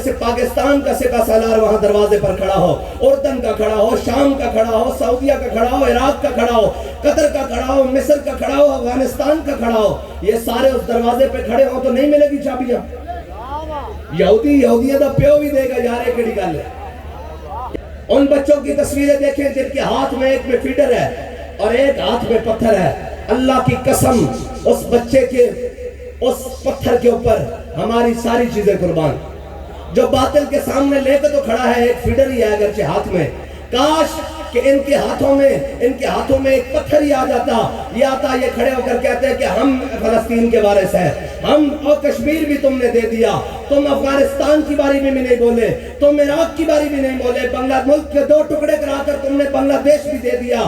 سے پاکستان کا سپہ سالار وہاں دروازے پر کھڑا ہو، اردن کا کھڑا ہو، شام کا کھڑا ہو، سعودیہ کا کھڑا ہو، عراق کا کھڑا ہو، قطر کا کھڑا ہو، مصر کا کھڑا ہو، افغانستان کا کھڑا ہو، یہ سارے اس دروازے پہ کھڑے ہوں تو نہیں ملے گی چابیاں؟ یہودیاں دا پیو بھی دے گا یار، ایک کڑی گل ہے۔ ان بچوں کی تصویریں دیکھیں جن کے ہاتھ میں ایک میں فیڈر ہے اور ایک ہاتھ میں پتھر ہے، اللہ کی قسم اس بچے کے اس پتھر کے اوپر ہماری ساری چیزیں قربان۔ جو باطل کے سامنے لے کے تو کھڑا ہے، ایک فیڈر ہی ہے اگرچہ ہاتھ میں، کاش کہ ان کے ہاتھوں میں ایک پتھر ہی آ جاتا، یہ آتا، یہ کھڑے ہو کر کہتے ہیں کہ ہم فلسطین کے وارث ہیں، ہم اور کشمیر بھی تم نے دے دیا، تم افغانستان کی باری میں بھی نہیں بولے، تم عراق کی باری بھی نہیں بولے، بنگلہ ملک کے 2 ٹکڑے کرا کر تم نے بنگلہ دیش بھی دے دیا،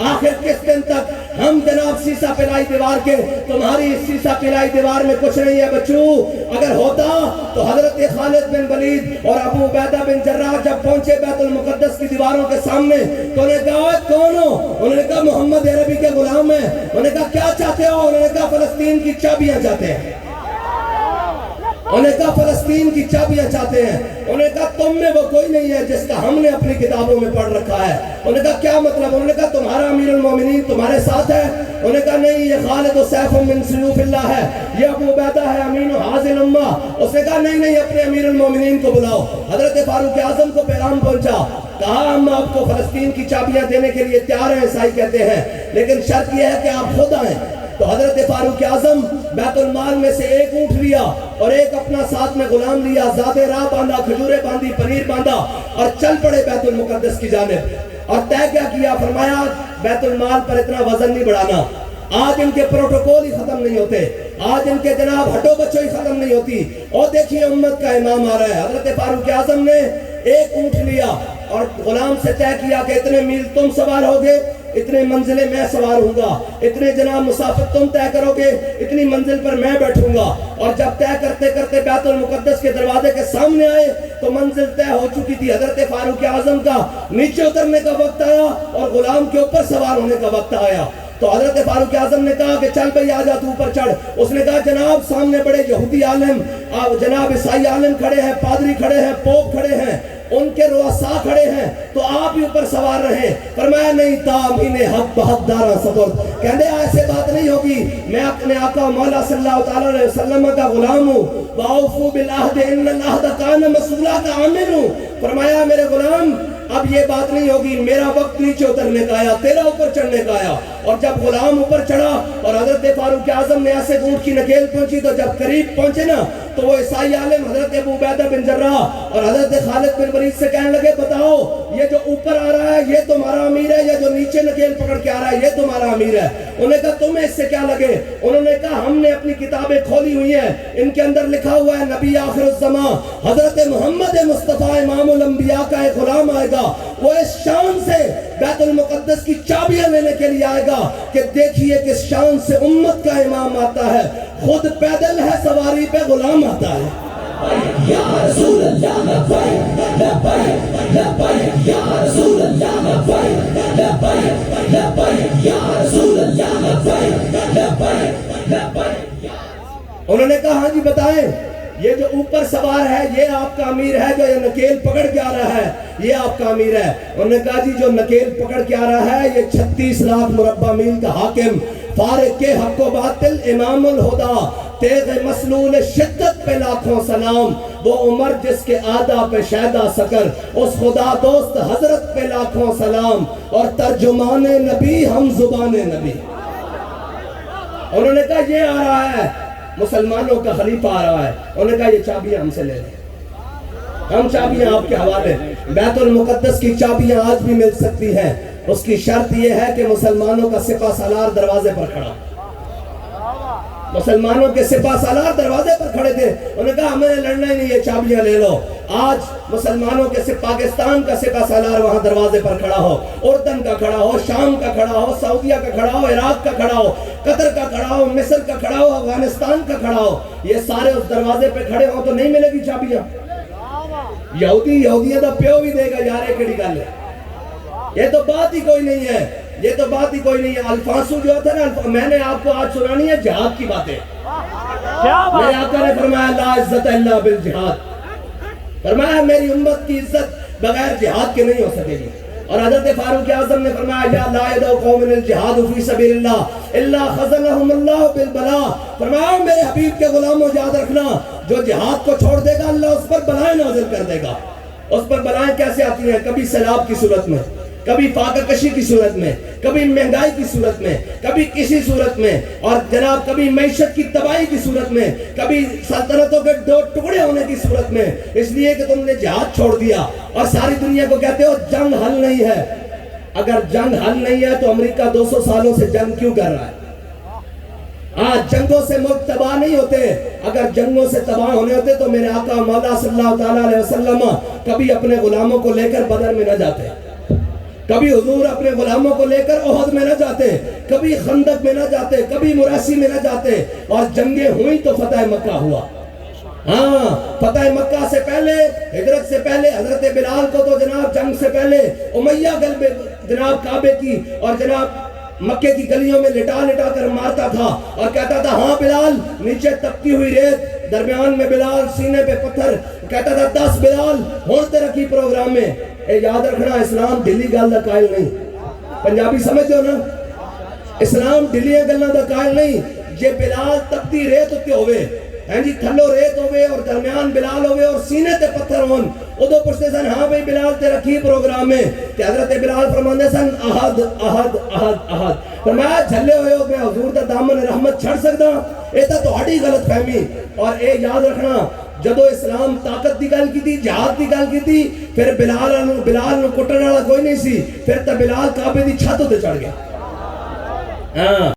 آخر کس دن تک ہم جناب سیسا پلائی دیوار کے، تمہاری سیسا پلائی دیوار میں کچھ نہیں ہے بچو۔ اگر ہوتا تو حضرت خالد بن ولید اور ابو عبیدہ بن جراح جب پہنچے بیت المقدس کی دیواروں کے سامنے تو انہوں نے کہا کون ہو؟ انہوں نے کہا محمد عربی کے غلام ہیں۔ انہوں نے کہا کیا چاہتے ہو؟ انہوں نے کہا فلسطین کی چابیاں چاہتے ہیں۔ انہوں نے کہا فلسطین کی چابیاں چاہتے ہیں۔ انہوں نے کہا تم میں وہ کوئی نہیں ہے جس کا ہم نے اپنی کتابوں میں پڑھ رکھا ہے۔ انہوں نے کہا کیا مطلب؟ انہوں نے کہا تمہارا امیر المومنین تمہارے ساتھ ہے؟ انہوں نے کہا نہیں، یہ خالد و سیف من سیوف اللہ ہے، یہ ابو عبیدہ ہے امین و حاضر امہ۔ اس نے کہا نہیں اپنے امیر المومنین کو بلاؤ۔ حضرت فاروق اعظم کو پیغام پہنچا، کہا ہم آپ کو فلسطین کی چابیاں دینے کے لیے تیار ہیں، عیسائی کہتے ہیں، لیکن شرط یہ ہے کہ آپ خود آئیں۔ تو حضرت فاروق اعظم بیت المال میں سے ایک اونٹ لیا اور ایک اپنا ساتھ میں غلام لیا، زاد راہ باندھا، کھجوریں باندھی، پنیر باندھا اور چل پڑے بیت المقدس کی جانب۔ اور طے کیا فرمایا بیت المال پر اتنا وزن نہیں بڑھانا، آج ان کے پروٹوکول ہی ختم نہیں ہوتے، آج ان کے جناب ہٹو بچوں ہی ختم نہیں ہوتی، اور دیکھیے امت کا امام آ رہا ہے۔ حضرت فاروق اعظم نے ایک اونٹ لیا اور غلام سے طے کیا کہ اتنے میل تم سوار ہوگے، اتنے منزلیں میں سوار ہوں گا، اتنے جناب مسافر تم طے کرو گے، اتنی منزل پر میں بیٹھوں گا۔ اور جب طے کرتے کرتے بیت المقدس کے دروازے کے سامنے آئے تو منزل طے ہو چکی تھی۔ حضرت فاروق اعظم کا نیچے اترنے کا وقت آیا اور غلام کے اوپر سوار ہونے کا وقت آیا۔ تو حضرت فاروق اعظم نے کہا کہ چل بھئی آجا تو اوپر چڑھ۔ اس نے کہا جناب سامنے بڑے یہودی عالم، جناب عیسائی عالم کھڑے ہیں، پادری کھڑے ہیں، پوپ کھڑے ہیں، ان کے رؤساء کھڑے ہیں، تو آپ ہی اوپر سوار رہیں۔ فرمایا نہیں، تامین حق بحق دارا صبر، کہنے ایسے بات نہیں ہوگی، میں اپنے آقا مولا صلی اللہ علیہ وسلم کا غلام ہوں، وَأَوْفُوا بِالْعَهْدِ إِنَّ الْعَهْدَ كَانَ مَسْئُولًا کا عامل ہوں۔ فرمایا میرے غلام اب یہ بات نہیں ہوگی، میرا وقت نیچے اترنے کا آیا، تیرا اوپر چڑھنے کا آیا۔ اور جب غلام اوپر چڑھا اور حضرت فاروق اعظم نے ایسے اونٹ کی نکیل پہنچی تو جب قریب پہنچے نا تو وہ عیسائی عالم حضرت ابو عبیدہ بن جراح اور حضرت خالد بن ولید سے کہنے لگے بتاؤ یہ جو اوپر آ رہا ہے یہ تمہارا امیر ہے، یا جو نیچے نکیل پکڑ کے آ رہا ہے یہ تمہارا امیر ہے؟ انہوں نے کہا تمہیں اس سے کیا لگے؟ انہوں نے کہا ہم نے اپنی کتابیں کھولی ہوئی ہیں، ان کے اندر لکھا ہوا ہے نبی آخر الزمان حضرت محمد مصطفیٰ امام الانبیاء کا ایک غلام آئے گا، وہ اس شان سے بیت المقدس کی چابیاں لینے کے لیے آئے گا کہ دیکھیے کس شان سے امت کا امام آتا ہے، خود پیدل ہے، سواری پہ غلام آتا ہے۔ یا رسول اللہ لبیک لبیک لبیک یا رسول اللہ لبیک لبیک لبیک یا رسول اللہ لبیک لبیک لبیک۔ انہوں نے کہا ہاں جی بتائیں، یہ جو اوپر سوار ہے یہ آپ کا امیر ہے، جو یہ نکیل پکڑ کے آ رہا ہے یہ آپ کا امیر ہے؟ انہوں نے کہا جی جو نکیل پکڑ کے آ رہا ہے یہ 36 لاکھ مربع میل کا حاکم، فارق کے حق و باطل امام الہدا، تیغ مسلول شدت پہ لاکھوں سلام، وہ عمر جس کے آدھا پہ شہدہ سکر، اس خدا دوست حضرت پہ لاکھوں سلام، اور ترجمان نبی ہم زبان نبی۔ انہوں نے کہا یہ آ رہا ہے مسلمانوں کا خلیفہ آ رہا ہے۔ انہوں نے کہا یہ چابیاں ہم سے لے لیں، ہم چابیاں آپ کے حوالے۔ بیت المقدس کی چابیاں آج بھی مل سکتی ہیں، اس کی شرط یہ ہے کہ مسلمانوں کا سپہ سالار دروازے پر کھڑا۔ مسلمانوں کے سپہ سالار دروازے پر کھڑے تھے، انہوں نے کہا ہمیں لڑنا ہی نہیں، یہ چابیاں لے لو۔ آج مسلمانوں کے پاکستان کا سپہ سالار وہاں دروازے پر کھڑا ہو، اردن کا کھڑا ہو، شام کا کھڑا ہو، سعودیہ کا کھڑا ہو، عراق کا کھڑا ہو، قطر کا کھڑا ہو، مصر کا کھڑا ہو، افغانستان کا کھڑا ہو، یہ سارے اس دروازے پہ کھڑے ہوں تو نہیں ملے گی چابیاں؟ یہودیاں دا پیو بھی دے گا یار، ایک کڑی گل ہے، یہ تو بات ہی کوئی نہیں ہے، یہ تو بات ہی کوئی نہیں ہے۔ الفانسو جو تھا نا، میں نے آپ کو آج سنانی ہے جہاد کی باتیں۔ میرے آقا نے فرمایا لا عزت الا بالجہاد، فرمایا میری امت کی عزت بغیر جہاد کے نہیں ہو سکے گی. اور حضرت فاروق اعظم نے فرمایا یا لا يدع قوم الجہاد فی سبیل اللہ الا خذلهم اللہ بالبلاء. فرمایا میرے حبیب کے غلاموں یاد رکھنا جو جہاد کو چھوڑ دے گا اللہ اس پر بلائیں نازل کر دے گا. اس پر بلائیں کیسے آتی ہیں؟ کبھی سیلاب کی صورت میں، کبھی فاقہ کشی کی صورت میں، کبھی مہنگائی کی صورت میں، کبھی کسی صورت میں، اور جناب کبھی معیشت کی تباہی کی صورت میں، کبھی سلطنتوں کے دو ٹکڑے ہونے کی صورت میں. اس لیے کہ تم نے جہاد چھوڑ دیا اور ساری دنیا کو کہتے ہو جنگ حل نہیں ہے. اگر جنگ حل نہیں ہے تو امریکہ 200 سالوں سے جنگ کیوں کر رہا ہے؟ جنگوں سے ملک تباہ نہیں ہوتے. اگر جنگوں سے تباہ ہونے ہوتے تو میرے آقا مولا صلی اللہ تعالیٰ علیہ وسلم کبھی اپنے غلاموں کو لے کر بدر میں نہ جاتے، کبھی حضور اپنے غلاموں کو لے کر احد میں نہ جاتے، کبھی خندق میں نہ جاتے، کبھی مراسی میں نہ جاتے. اور جنگیں ہوئیں تو فتح مکہ ہوا. فتح مکہ سے پہلے، ہجرت سے پہلے حضرت بلال کو تو جناب جنگ سے پہلے امیہ غلبے جناب کعبے کی اور جناب مکے کی گلیوں میں لٹا لٹا کر مارتا تھا اور کہتا تھا ہاں بلال، نیچے تپتی ہوئی ریت، درمیان میں بلال، سینے پہ پتھر، کہتا تھا 10 بلال ہوتے رکھی پروگرام میں. یاد رکھنا اسلام ڈھیلی گل دا قائل نہیں. پنجابی سمجھ دو نا، اسلام ڈھیلیاں گلاں دا قائل نہیں. جے بلال تپتی ریت اتے ہوئے، جی تھلو ریت ہوئے اور درمیان بلال ہوئے اور سینے تے پتھر ہون، ادو پوچھتے سن ہاں بھئی بلال تے رکھی پروگرام میں. کہ حضرت بلال فرماندے سن احد احد احد احد. فرمایا جھلے ہوئے ہو میں حضور دا دامن رحمت چھڑ سکدا؟ اے تا تہاڈی غلط فہمی. اور اے یاد رکھنا جدو اسلام طاقت دی گل کیتی، جہاد دی گل کیتی، پھر بلال نو کٹن والا کوئی نہیں سی. پھر تے بلال کعبے دی چھت تے چڑھ گیا.